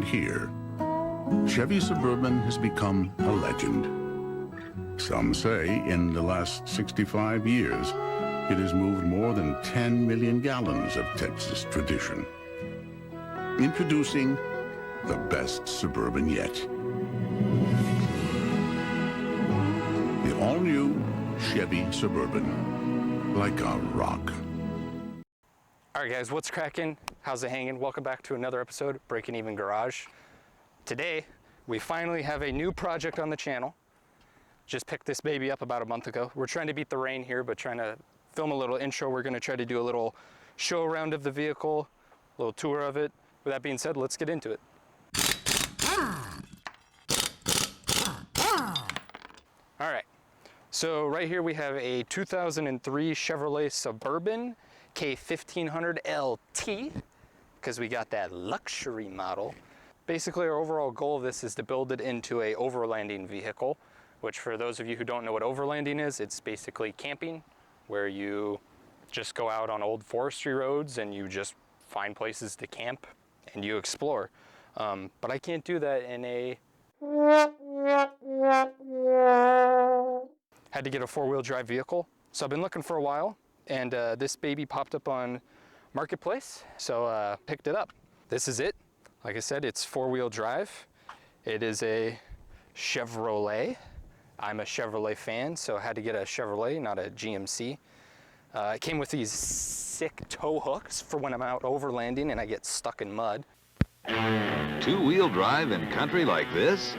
around here, Chevy Suburban has become a legend. Some say in the last 65 years, it has moved more than 10 million gallons of Texas tradition. Introducing the best Suburban yet. The all-new Chevy Suburban, like a rock. All right guys, what's cracking? How's it hanging? Welcome back to another episode of Breaking Even Garage. Today, we finally have a new project on the channel. Just picked this baby up about a month ago. We're trying to beat the rain here, but trying to film a little intro. We're gonna try to do a little show around of the vehicle, a little tour of it. With that being said, let's get into it. All right, so right here we have a 2003 Chevrolet Suburban K1500 LT, because we got that luxury model. Basically, our overall goal of this is to build it into a overlanding vehicle, which for those of you who don't know what overlanding is, it's basically camping, where you just go out on old forestry roads and you just find places to camp and you explore. But I can't do that in a... Had to get a four-wheel drive vehicle. So I've been looking for a while, and this baby popped up on Marketplace, so picked it up. This is it. Like I said, it's four-wheel drive. It is a Chevrolet. I'm a Chevrolet fan, so I had to get a Chevrolet, not a GMC. It came with these sick tow hooks for when I'm out overlanding and I get stuck in mud. Two-wheel drive in country like this?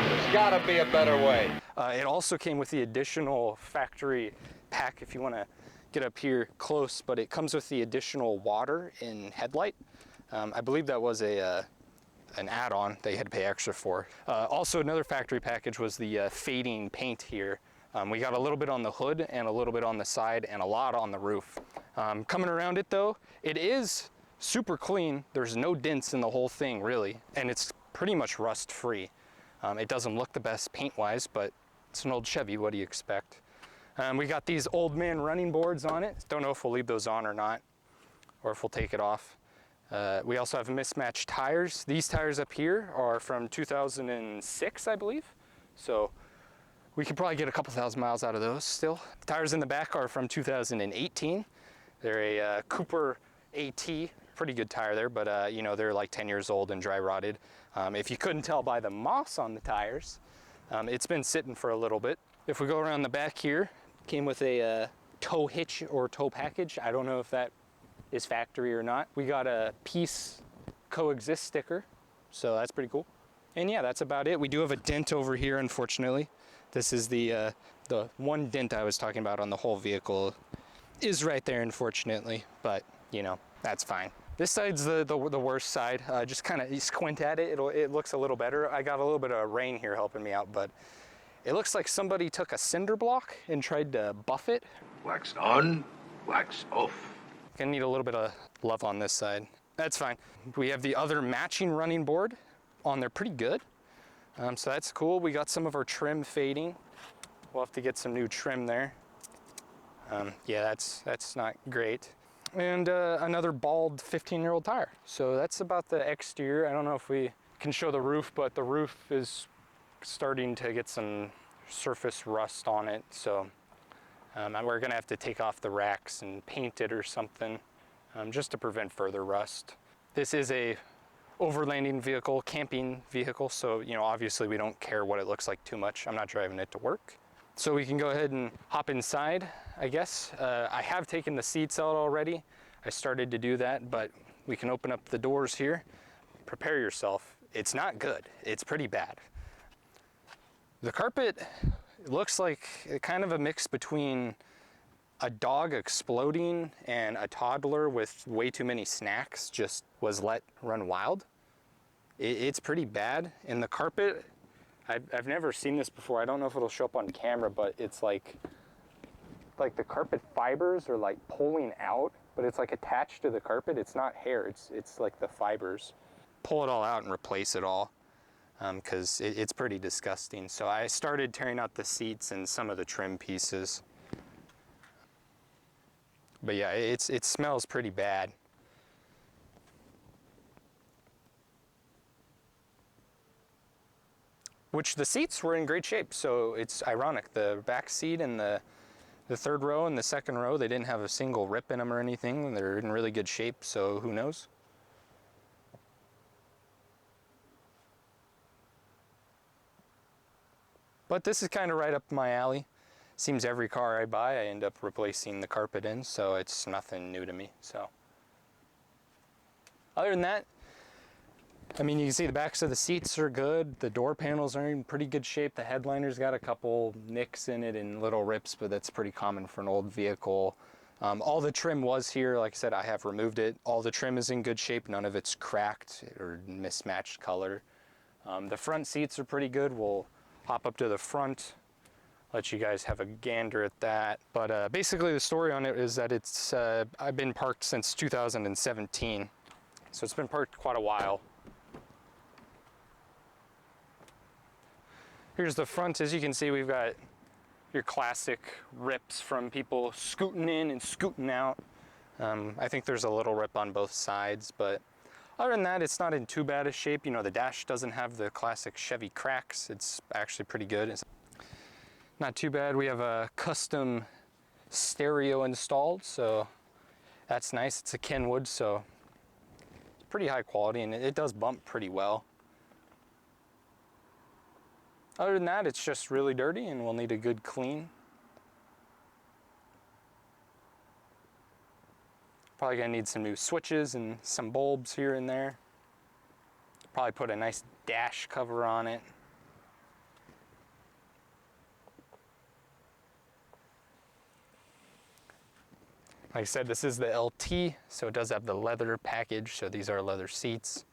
There's gotta be a better way. It also came with the additional factory pack, if you want to get up here close, but it comes with the additional water in headlight. I believe that was an add-on they had to pay extra for. Also, another factory package was the fading paint here. We got a little bit on the hood and a little bit on the side and a lot on the roof. Coming around it though, it is super clean. There's no dents in the whole thing really, and it's pretty much rust free. It doesn't look the best paint-wise, but it's an old Chevy, what do you expect? We got these old man running boards on it. Don't know if we'll leave those on or not, or if we'll take it off. We also have mismatched tires. These tires up here are from 2006, I believe. So we could probably get a couple thousand miles out of those still. The tires in the back are from 2018. They're a Cooper AT, pretty good tire there, but you know, they're like 10 years old and dry rotted. If you couldn't tell by the moss on the tires, it's been sitting for a little bit. If we go around the back here, came with a tow hitch or tow package. I don't know if that is factory or not. We got a Peace Coexist sticker, so that's pretty cool. And yeah, that's about it. We do have a dent over here, unfortunately. This is the one dent I was talking about on the whole vehicle is right there, unfortunately, but you know, that's fine. This side's the worst side. Just kind of squint at it, it looks a little better. I got a little bit of rain here helping me out, but it looks like somebody took a cinder block and tried to buff it. Wax on, wax off. Gonna need a little bit of love on this side. That's fine. We have the other matching running board on there, pretty good. So that's cool. We got some of our trim fading. We'll have to get some new trim there. Yeah, that's not great. And another bald 15-year-old tire. So that's about the exterior. I don't know if we can show the roof, but the roof is starting to get some surface rust on it. So we're gonna have to take off the racks and paint it or something, just to prevent further rust. This is a overlanding vehicle, camping vehicle, so you know, obviously we don't care what it looks like too much. I'm not driving it to work. So we can go ahead and hop inside, I guess. I have taken the seats out already. I started to do that, but we can open up the doors here. Prepare yourself. It's not good. It's pretty bad. The carpet looks like kind of a mix between a dog exploding and a toddler with way too many snacks just was let run wild. It's pretty bad. And the carpet, I've never seen this before. I don't know if it'll show up on camera, but it's like the carpet fibers are like pulling out, but it's like attached to the carpet. It's not hair, it's like the fibers. Pull it all out and replace it all, because it's pretty disgusting. So I started tearing out the seats and some of the trim pieces. But yeah, it smells pretty bad. which the seats were in great shape. So it's ironic, the back seat and the third row and the second row, they didn't have a single rip in them or anything. They're in really good shape, so who knows? But this is kind of right up my alley. Seems every car I buy, I end up replacing the carpet in, so it's nothing new to me. So, other than that, I mean, you can see the backs of the seats are good. The door panels are in pretty good shape. The headliner's got a couple nicks in it and little rips, but that's pretty common for an old vehicle. All the trim was here. Like I said, I have removed it. All the trim is in good shape. None of it's cracked or mismatched color. The front seats are pretty good. We'll hop up to the front, let you guys have a gander at that. But basically the story on it is that it's I've been parked since 2017. So it's been parked quite a while. Here's the front. As you can see, we've got your classic rips from people scooting in and scooting out. I think there's a little rip on both sides, but other than that, it's not in too bad a shape. You know, the dash doesn't have the classic Chevy cracks. It's actually pretty good. It's not too bad. We have a custom stereo installed, so that's nice. It's a Kenwood, so it's pretty high quality, and it does bump pretty well. Other than that, it's just really dirty and we'll need a good clean. Probably gonna need some new switches and some bulbs here and there. Probably put a nice dash cover on it. Like I said, this is the LT, so it does have the leather package, so these are leather seats.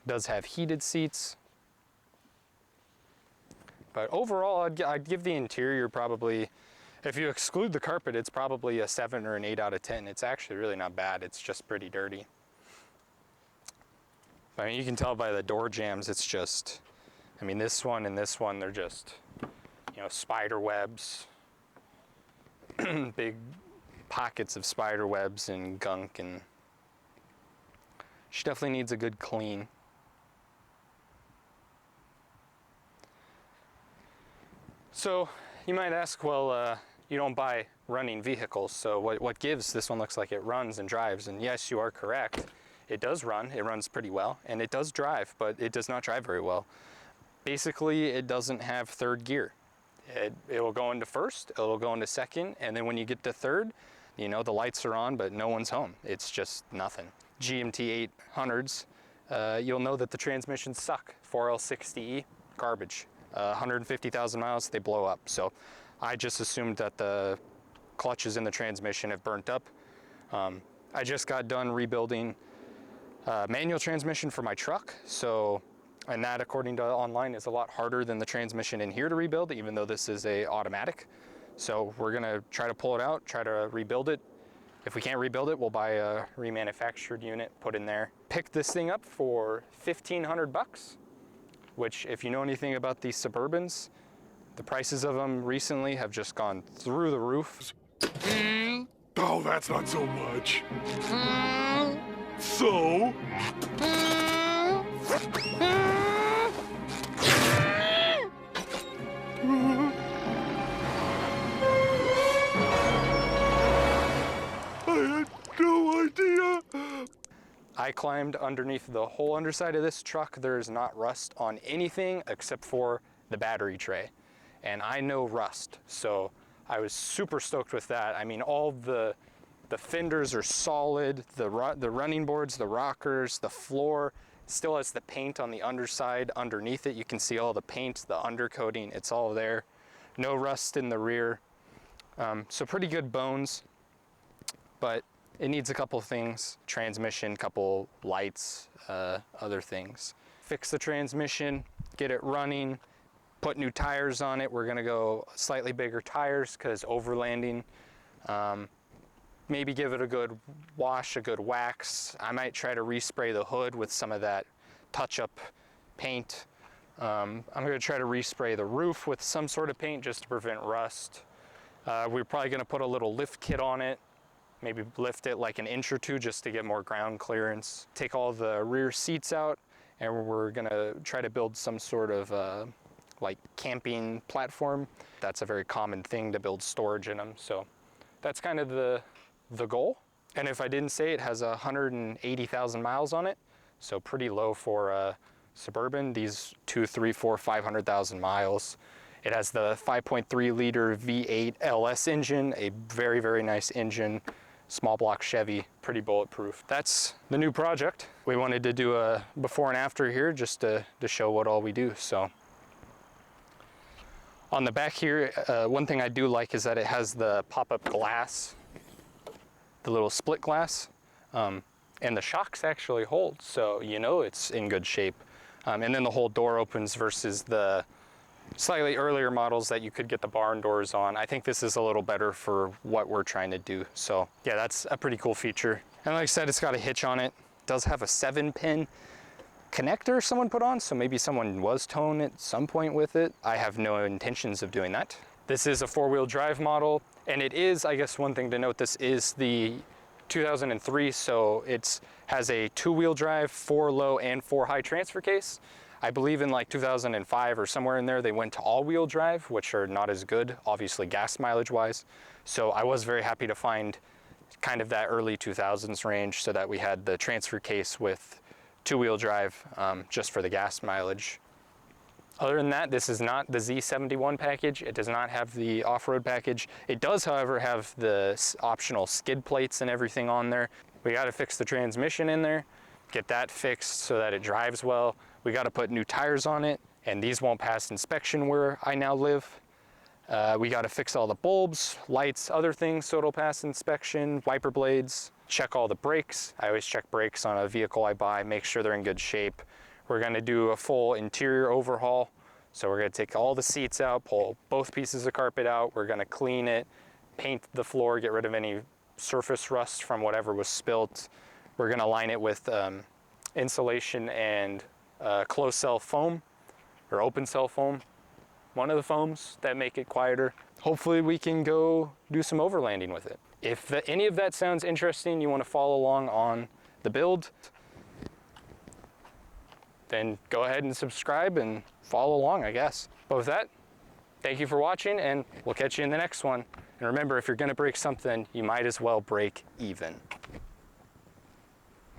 It does have heated seats. But overall, I'd give the interior probably, if you exclude the carpet, it's probably a 7 or an 8 out of 10. It's actually really not bad. It's just pretty dirty. I mean, you can tell by the door jambs, it's just, I mean, this one and this one, they're just, you know, spider webs, big pockets of spider webs and gunk, and she definitely needs a good clean. So you might ask, well, you don't buy running vehicles, so what gives? This one looks like it runs and drives, and yes, you are correct. It does run, it runs pretty well, and it does drive, but it does not drive very well. Basically, it doesn't have third gear. It will go into first, it will go into second, and then when you get to third, you know, the lights are on, but no one's home. It's just nothing. GMT 800s, you'll know that the transmissions suck. 4L60E, garbage. 150,000 miles, they blow up. So I just assumed that the clutches in the transmission have burnt up. I just got done rebuilding manual transmission for my truck. So, and that, according to online, is a lot harder than the transmission in here to rebuild, even though this is a automatic. So we're gonna try to pull it out, try to rebuild it. If we can't rebuild it, we'll buy a remanufactured unit, put in there. Picked this thing up for 1,500 bucks. Which, if you know anything about these Suburbans, the prices of them recently have just gone through the roof. Oh, that's not so much. So? I had no idea. I climbed underneath the whole underside of this truck. There's not rust on anything except for the battery tray. And I know rust, so I was super stoked with that. I mean, all the fenders are solid, the running boards, the rockers, the floor still has the paint on the underside underneath it. You can see all the paint, the undercoating, it's all there. No rust in the rear. So pretty good bones, but it needs a couple things, transmission, couple lights, other things. Fix the transmission, get it running, put new tires on it. We're gonna go slightly bigger tires because overlanding. Maybe give it a good wash, a good wax. I might try to respray the hood with some of that touch-up paint. I'm gonna try to respray the roof with some sort of paint just to prevent rust. We're probably gonna put a little lift kit on it. Maybe lift it like an inch or two just to get more ground clearance. Take all the rear seats out and we're gonna try to build some sort of like camping platform. That's a very common thing to build storage in them. So that's kind of the goal. And if I didn't say, it has 180,000 miles on it. So pretty low for a Suburban. These 2, 3, 4, 500,000 miles. It has the 5.3 liter V8 LS engine, a very, very nice engine. Small block Chevy, pretty bulletproof. That's the new project. We wanted to do a before and after here just to show what all we do. So on the back here, one thing I do like is that it has the pop-up glass, the little split glass, and the shocks actually hold, so you know it's in good shape. And then the whole door opens versus the slightly earlier models that you could get the barn doors on. I think this is a little better for what we're trying to do. So yeah, that's a pretty cool feature. And like I said, it's got a hitch on it. It does have a 7-pin connector someone put on, so maybe someone was towing at some point with it. I have no intentions of doing that. This is a 4-wheel drive model, and it is, I guess one thing to note, this is the 2003, so it has a 2-wheel drive, 4 low and 4 high transfer case. I believe in like 2005 or somewhere in there, they went to all-wheel drive, which are not as good, obviously gas mileage wise. So I was very happy to find kind of that early 2000s range, so that we had the transfer case with 2-wheel drive, just for the gas mileage. Other than that, this is not the Z71 package. It does not have the off-road package. It does, however, have the optional skid plates and everything on there. We got to fix the transmission in there, get that fixed so that it drives well. We got to put new tires on it, and these won't pass inspection where I now live. We got to fix all the bulbs, lights, other things so it'll pass inspection, wiper blades, check all the brakes. I always check brakes on a vehicle I buy, make sure they're in good shape. We're going to do a full interior overhaul. So we're going to take all the seats out, pull both pieces of carpet out. We're going to clean it, paint the floor, get rid of any surface rust from whatever was spilt. We're going to line it with insulation and closed cell foam or open cell foam. One of the foams that make it quieter. Hopefully we can go do some overlanding with it. If any of that sounds interesting, you want to follow along on the build, then go ahead and subscribe and follow along, I guess. But with that, thank you for watching, and we'll catch you in the next one. And remember, if you're gonna break something, you might as well break even.